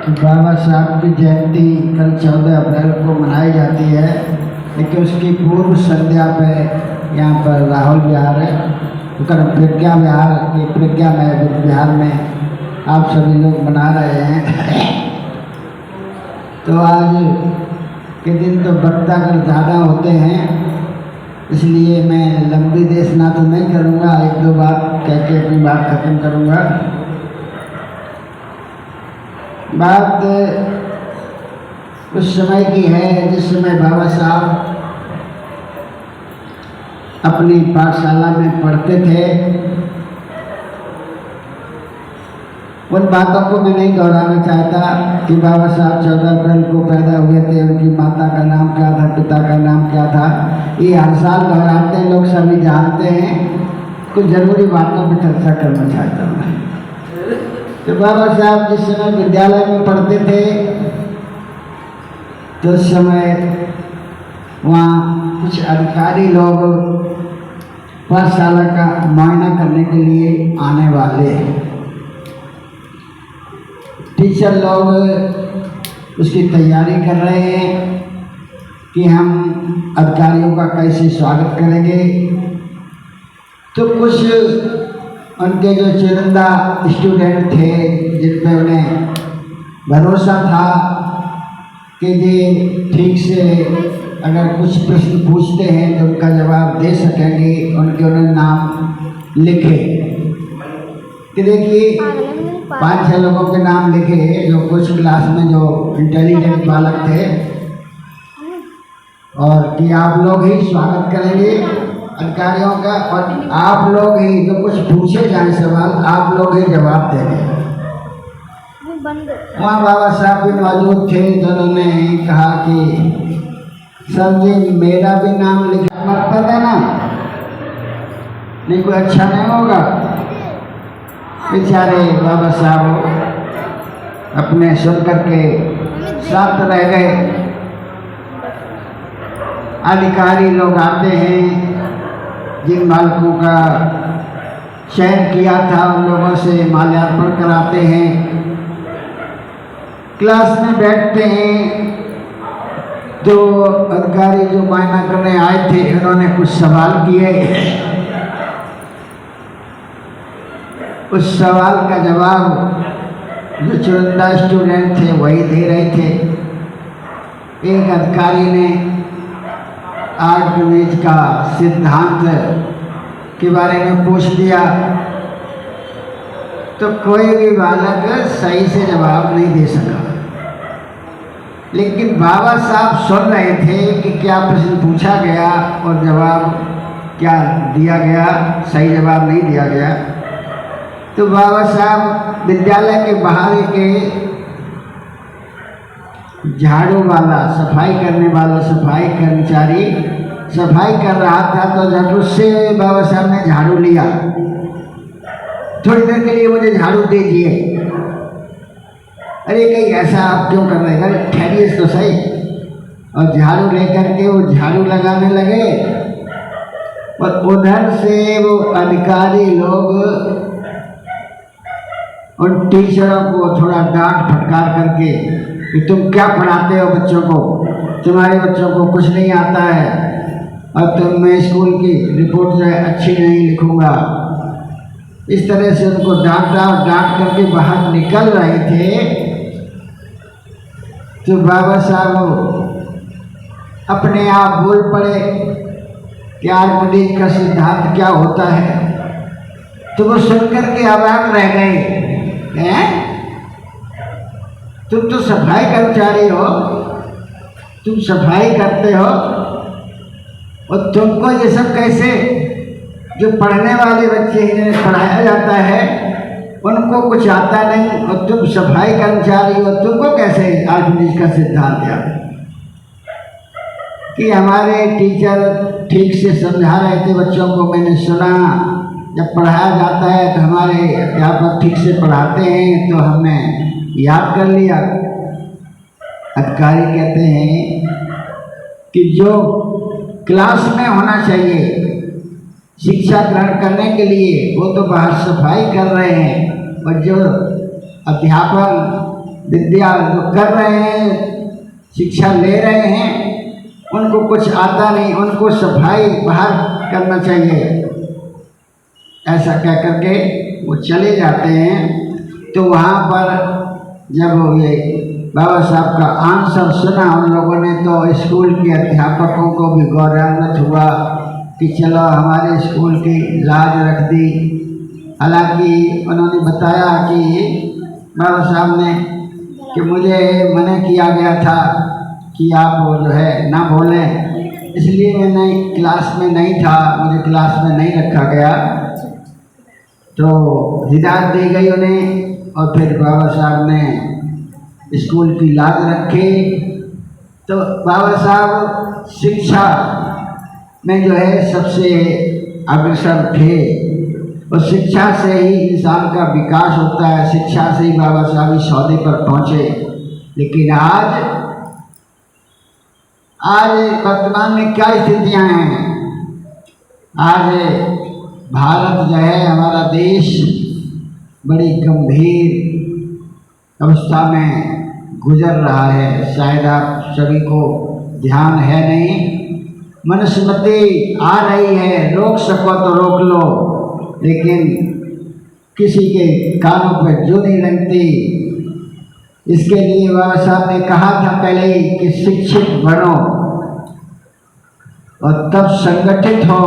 कि बाबा साहब की जयंती कल 14 अप्रैल को मनाई जाती है, लेकिन उसकी पूर्व संध्या पे यहाँ पर राहुल विहार है, उधर प्रज्ञा विहार के प्रज्ञा में विहार में आप सभी लोग मना रहे हैं। तो आज के दिन तो वक्तागण ज़्यादा होते हैं, इसलिए मैं लंबी देशना तो नहीं करूँगा, एक दो बात कह के अपनी बात खत्म करूँगा। बात उस समय की है जिस समय बाबा साहब अपनी पाठशाला में पढ़ते थे। उन बातों को मैं नहीं दोहराना चाहता कि बाबा साहब 14 अप्रैल को पैदा हुए थे, उनकी माता का नाम क्या था, पिता का नाम क्या था, ये हर साल दोहराते हैं, लोग सभी जानते हैं। कुछ ज़रूरी बातों पर चर्चा करना चाहता हूँ। तो बाबा साहब जिस समय विद्यालय में पढ़ते थे तो उस समय वहाँ कुछ अधिकारी लोग पाठशाला का मुआयना करने के लिए आने वाले। टीचर लोग उसकी तैयारी कर रहे हैं कि हम अधिकारियों का कैसे स्वागत करेंगे। तो कुछ उनके जो चुनिंदा स्टूडेंट थे जिन पे उन्हें भरोसा था कि ये ठीक से अगर कुछ प्रश्न पूछते हैं तो उनका जवाब दे सकेंगे, उनके उन्होंने नाम लिखे। कि देखिए 5-6 लोगों के नाम लिखे जो कुछ क्लास में जो इंटेलिजेंट बालक थे, और कि आप लोग ही स्वागत करेंगे अधिकारियों का, और आप लोग ही जो कुछ पूछे जाए सवाल आप लोग ही जवाब देंगे। वहाँ बाबा साहब भी मौजूद थे, तो उन्होंने कहा कि सर जी मेरा भी नाम लिखा मत देना, नहीं कोई अच्छा नहीं होगा। बेचारे बाबा साहब अपने सुन करके शांत रह गए। अधिकारी लोग आते हैं, जिन बालकों का चयन किया था उन लोगों से माल्यार्पण कराते हैं, क्लास में बैठते हैं। तो अधिकारी जो मुआयना करने आए थे उन्होंने कुछ सवाल किए। उस सवाल का जवाब जो चुनिंदा स्टूडेंट थे वही दे रहे थे। एक अधिकारी ने आर्किमिडीज का सिद्धांत के बारे में पूछ दिया, तो कोई भी बालक सही से जवाब नहीं दे सका। लेकिन बाबा साहब सुन रहे थे कि क्या प्रश्न पूछा गया और जवाब क्या दिया गया, सही जवाब नहीं दिया गया। तो बाबा साहब विद्यालय के बाहर के झाड़ू वाला, सफाई करने वाला सफाई कर्मचारी सफाई कर रहा था, तो झट से बाबा साहब ने झाड़ू लिया। थोड़ी देर के लिए मुझे झाड़ू दीजिए। अरे कहीं ऐसा आप क्यों कर रहे हैं, ठहरिए तो सही। और झाड़ू लेकर के वो झाड़ू लगाने लगे, और उधर से वो अधिकारी लोग उन टीचरों को थोड़ा डांट फटकार करके कि तुम क्या पढ़ाते हो बच्चों को, तुम्हारे बच्चों को कुछ नहीं आता है, और मैं स्कूल की रिपोर्ट जो है अच्छी नहीं लिखूँगा। इस तरह से उनको डांट करके बाहर निकल रहे थे। तो बाबा साहब अपने आप बोल पड़े कि आर्किमिडीज का सिद्धांत क्या होता है। तो वो सुनकर के अवाक रह गए। हैं? तुम तो सफाई कर्मचारी हो, तुम सफाई करते हो, और तुमको ये सब कैसे, जो पढ़ने वाले बच्चे जिन्हें पढ़ाया जाता है उनको कुछ आता नहीं, और तुम सफाई कर्मचारी हो, तुमको कैसे आर्किमिडीज का सिद्धांत याद है। कि हमारे टीचर ठीक से समझा रहे थे बच्चों को, मैंने सुना जब पढ़ाया जाता है तो हमारे अध्यापक ठीक से पढ़ाते हैं, तो हमने याद कर लिया। अधिकारी कहते हैं कि जो क्लास में होना चाहिए शिक्षा ग्रहण करने के लिए वो तो बाहर सफाई कर रहे हैं, और जो अध्यापक विद्या जो कर रहे हैं, शिक्षा ले रहे हैं, उनको कुछ आता नहीं, उनको सफाई बाहर करना चाहिए, ऐसा कह करके वो चले जाते हैं। तो वहाँ पर जब ये बाबा साहब का आंसर सुना उन लोगों ने, तो स्कूल के अध्यापकों को भी गौरवान्वित हुआ कि चलो हमारे स्कूल की लाज रख दी। हालांकि उन्होंने बताया कि बाबा साहब ने कि मुझे मना किया गया था कि आप जो है ना बोलें, इसलिए मैं क्लास में नहीं था, मुझे क्लास में नहीं रखा गया। तो हिदायत दी गई उन्हें और फिर बाबा साहब ने स्कूल की लाज रखी। तो बाबा साहब शिक्षा में जो है सबसे अग्रसर थे और शिक्षा से ही इंसान का विकास होता है, शिक्षा से ही बाबा साहब इस सौदे पर पहुँचे। लेकिन आज वर्तमान में क्या स्थितियाँ हैं? आज भारत जो है, हमारा देश बड़ी गंभीर अवस्था में गुजर रहा है। शायद आप सभी को ध्यान है नहीं, मनुस्मृति आ रही है, रोक सको तो रोक लो, लेकिन किसी के कानों पर जो नहीं लगती। इसके लिए बाबा साहब ने कहा था पहले ही कि शिक्षित बनो और तब संगठित हो,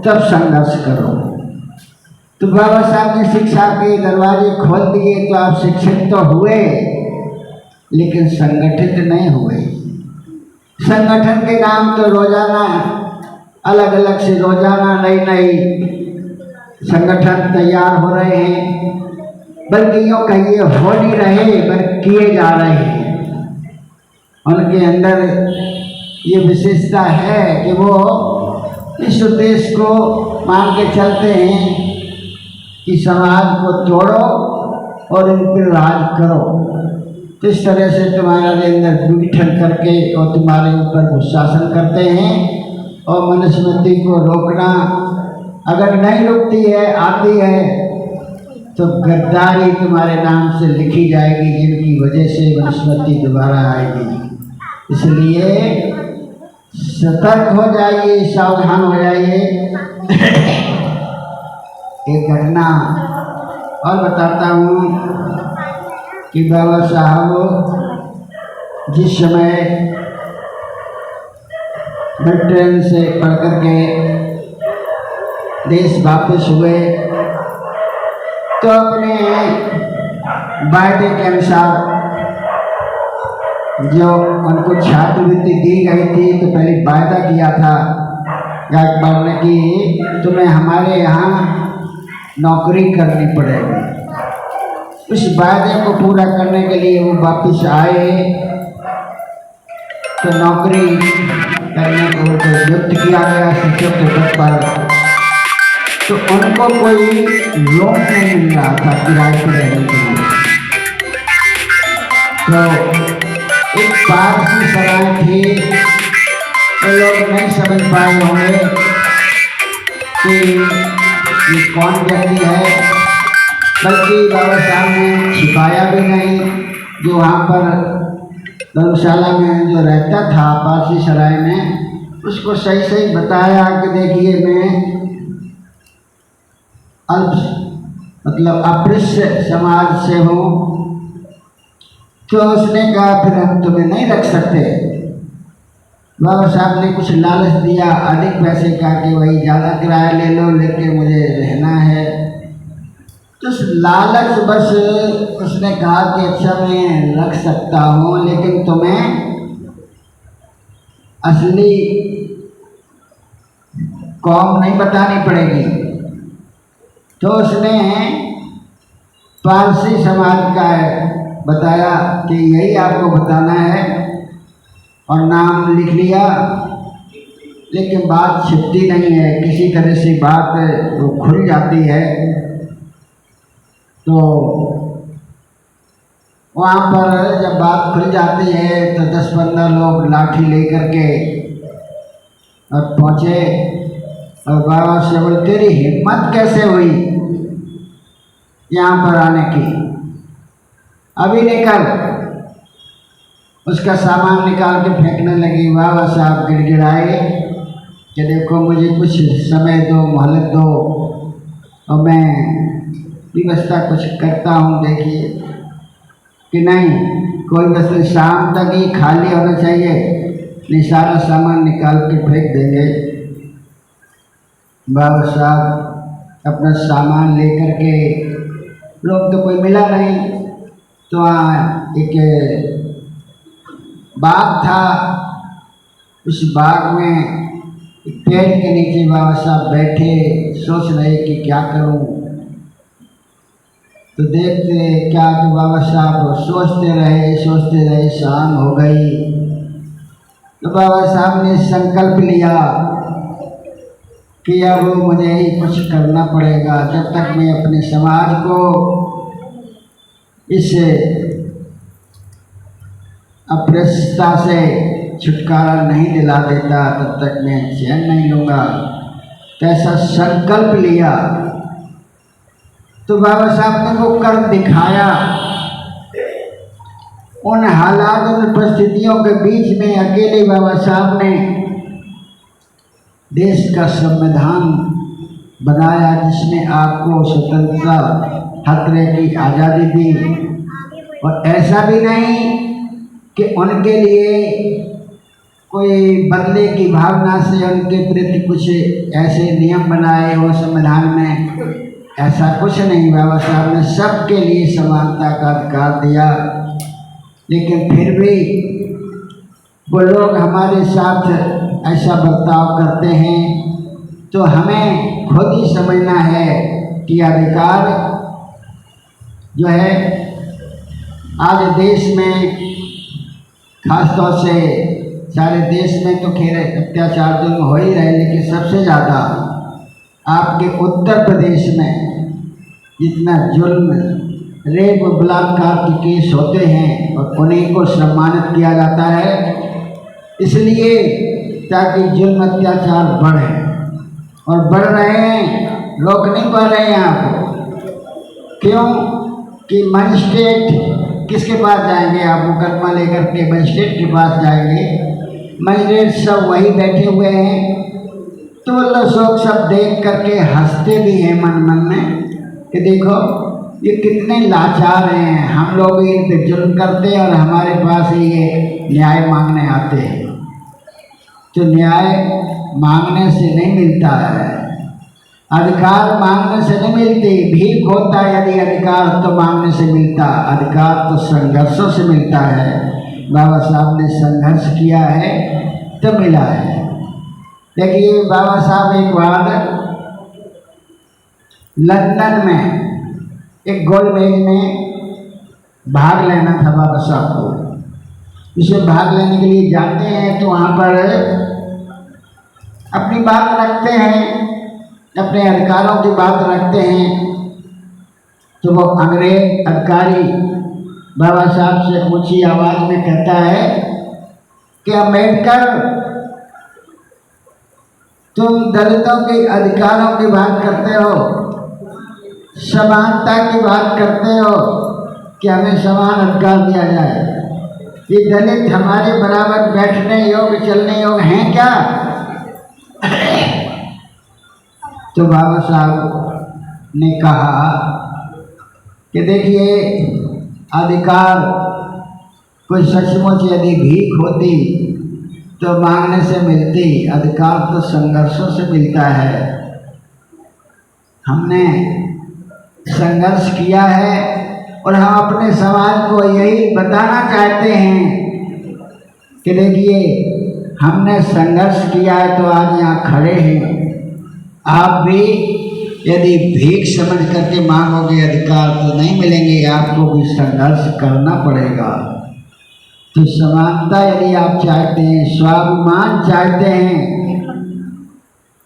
तब संघर्ष करो। तो बाबा साहब ने शिक्षा के दरवाजे खोल दिए, तो आप शिक्षित तो हुए लेकिन संगठित नहीं हुए। संगठन के नाम तो रोजाना अलग अलग से रोजाना नई नई संगठन तैयार हो रहे हैं, बल्कि यूँ कहिए हो नहीं रहे बल्कि किए जा रहे हैं। उनके अंदर ये विशेषता है कि वो इस उद्देश्य को मान के चलते हैं कि समाज को तोड़ो और इन पर राज करो। तो इस तरह से तुम्हारे अंदर विघटन करके और तुम्हारे ऊपर शासन करते हैं और मनुस्मृति को रोकना अगर नहीं रुकती है, आती है, तो गद्दारी तुम्हारे नाम से लिखी जाएगी, जिनकी वजह से मनुस्मृति दोबारा आएगी। इसलिए सतर्क हो जाइए, सावधान हो जाइए। एक घटना और बताता हूँ कि बाबा साहब जिस समय ब्रिटेन से पढ़ कर के देश वापस हुए, तो अपने वायदे के अनुसार जो उनको छात्रवृत्ति दी गई थी, तो पहले वायदा किया था गायकवाड़ ने कि तुम्हें हमारे यहाँ नौकरी करनी पड़ेगी। उस वायदे को पूरा करने के लिए वो वापस आए, तो नौकरी करने को उनको नियुक्त किया गया शिक्षक के पद पर। तो उनको कोई लोन नहीं मिल रहा था किराए पर रहने के लिए। तो एक पारसी सराय थी, तो लोग नहीं समझ पाए होंगे कि ये कौन व्यक्ति है, बल्कि बाबा साहब ने छिपाया भी नहीं। जो वहाँ पर धर्मशाला में जो रहता था पारसी सराय में, उसको सही सही बताया कि देखिए मैं मतलब अपृश्य समाज से हूँ। तो उसने कहा फिर हम तुम्हें नहीं रख सकते। बाबा साहब ने कुछ लालच दिया अधिक पैसे का कि वही ज़्यादा किराया ले लो, लेकिन मुझे रहना है। तो उस लालच बस उसने कहा कि अच्छा मैं रख सकता हूँ, लेकिन तुम्हें असली कौम नहीं बतानी पड़ेगी। तो उसने पारसी समाज का बताया कि यही आपको बताना है और नाम लिख लिया, लेकिन बात छिपती नहीं है, किसी तरह से बात वो खुल जाती है। तो वहाँ पर जब बात खुल जाती है तो 10-15 लोग लाठी लेकर के और पहुँचे और बाबा से बोले तेरी हिम्मत कैसे हुई यहाँ पर आने की? अभी निकल, उसका सामान निकाल के फेंकने लगी। बाबा साहब गिड़गिड़ाए कि देखो मुझे कुछ समय दो, मोहलत दो और मैं व्यवस्था कुछ करता हूँ। देखिए कि नहीं, कोई वस्तु शाम तक ही खाली होना चाहिए, नहीं सारा सामान निकाल के फेंक देंगे। बाबा साहब अपना सामान लेकर के, लोग तो कोई मिला नहीं, तो वहाँ एक बाग था, उस बाग में एक पेड़ के नीचे बाबा साहब बैठे सोच रहे कि क्या करूं। तो देखते क्या कि बाबा साहब सोचते रहे, शाम हो गई। तो बाबा साहब ने संकल्प लिया कि अब मुझे ही कुछ करना पड़ेगा, जब तक मैं अपने समाज को इस अपरिष्टता से छुटकारा नहीं दिला देता तब तक मैं चैन नहीं लूँगा। तो ऐसा संकल्प लिया। तो बाबा साहब ने वो कर दिखाया। उन हालात, उन परिस्थितियों के बीच में अकेले बाबा साहब ने देश का संविधान बनाया, जिसमें आपको स्वतंत्रता, हर तरह की आज़ादी दी। और ऐसा भी नहीं कि उनके लिए कोई बदले की भावना से उनके प्रति कुछ ऐसे नियम बनाए हो संविधान में, ऐसा कुछ नहीं। बाबा साहब ने सबके लिए समानता का अधिकार दिया। लेकिन फिर भी वो लोग हमारे साथ ऐसा बर्ताव करते हैं, तो हमें खुद ही समझना है कि अधिकार जो है आज देश में, खासतौर से सारे देश में तो खैर अत्याचार जुल्म हो ही रहे, लेकिन सबसे ज़्यादा आपके उत्तर प्रदेश में जितना जुल्म, रेप, बलात्कार के केस होते हैं और उन्हीं को सम्मानित किया जाता है, इसलिए ताकि जुल्म अत्याचार बढ़े, और बढ़ रहे हैं, रोक नहीं पा रहे हैं आपको। क्यों कि मजिस्ट्रेट किसके पास जाएंगे आप? मुकदमा लेकर के मजिस्ट्रेट के पास जाएंगे, मजिस्ट्रेट सब वही बैठे हुए हैं। तो वो लोग सब देख करके हंसते भी हैं मन मन में कि देखो ये कितने लाचार हैं, हम लोग इन पे जुल्म करते हैं और हमारे पास ही ये न्याय मांगने आते हैं। तो न्याय मांगने से नहीं मिलता है, अधिकार मांगने से नहीं मिलती। भीख होता है यदि अधिकार तो मांगने से मिलता, अधिकार तो संघर्षों से मिलता है। बाबा साहब ने संघर्ष किया है तो मिला है। देखिए बाबा साहब एक बार लंदन में एक गोलमेज में भाग लेना था बाबा साहब को। इसे भाग लेने के लिए जाते हैं तो वहाँ पर अपनी बात रखते हैं, अपने अधिकारों की बात रखते हैं। तो वो अंग्रेज अधिकारी बाबा साहब से ऊंची आवाज़ में कहता है कि अम्बेडकर, तुम दलितों के अधिकारों की बात करते हो, समानता की बात करते हो कि हमें समान अधिकार दिया जाए, ये दलित हमारे बराबर बैठने योग्य, चलने योग्य हैं क्या? तो बाबा साहब ने कहा कि देखिए अधिकार कोई सचमुच यदि भीख होती तो मांगने से मिलती, अधिकार तो संघर्षों से मिलता है। हमने संघर्ष किया है और हम अपने समाज को यही बताना चाहते हैं कि देखिए हमने संघर्ष किया है तो आज यहाँ खड़े हैं। आप भी यदि भीख समझ करके मांगोगे अधिकार तो नहीं मिलेंगे, आपको भी संघर्ष करना पड़ेगा। तो समानता यदि आप चाहते हैं, स्वाभिमान चाहते हैं,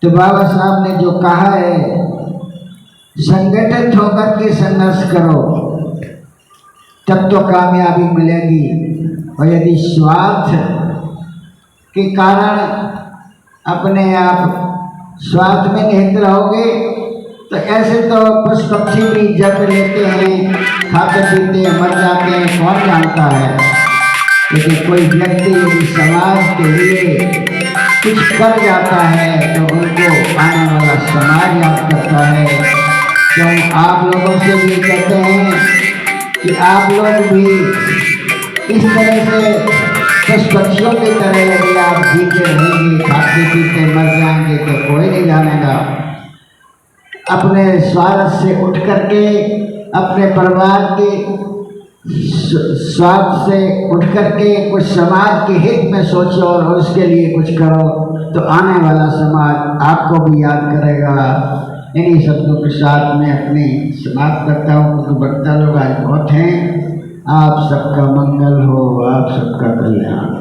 तो बाबा साहब ने जो कहा है संगठित होकर के संघर्ष करो, तब तो कामयाबी मिलेगी। और यदि स्वार्थ के कारण अपने आप स्वार्थ में निहित रहोगे तो ऐसे तो पशु पक्षी भी जब लेते हैं, खाते पीते मर जाते हैं, कौन जानता है। लेकिन कोई व्यक्ति यदि समाज के लिए कुछ कर जाता है तो उनको आने वाला समाज याद करता है। तो हम आप लोगों से भी कहते हैं कि आप लोग भी इस तरह से पशु पक्षियों की तरह यदि आप जीते रहेंगे, खाते पीते मर जाएंगे तो कोई नहीं जानेगा। अपने स्वार्थ से उठ करके, अपने परिवार के स्वार्थ से उठ करके कुछ समाज के हित में सोचो और उसके लिए कुछ करो, तो आने वाला समाज आपको भी याद करेगा। इन्हीं शब्दों के साथ में अपनी समाप्त करता हूँ, क्योंकि वक्ता लोग आज बहुत हैं। आप सबका मंगल हो, आप सबका कल्याण हो।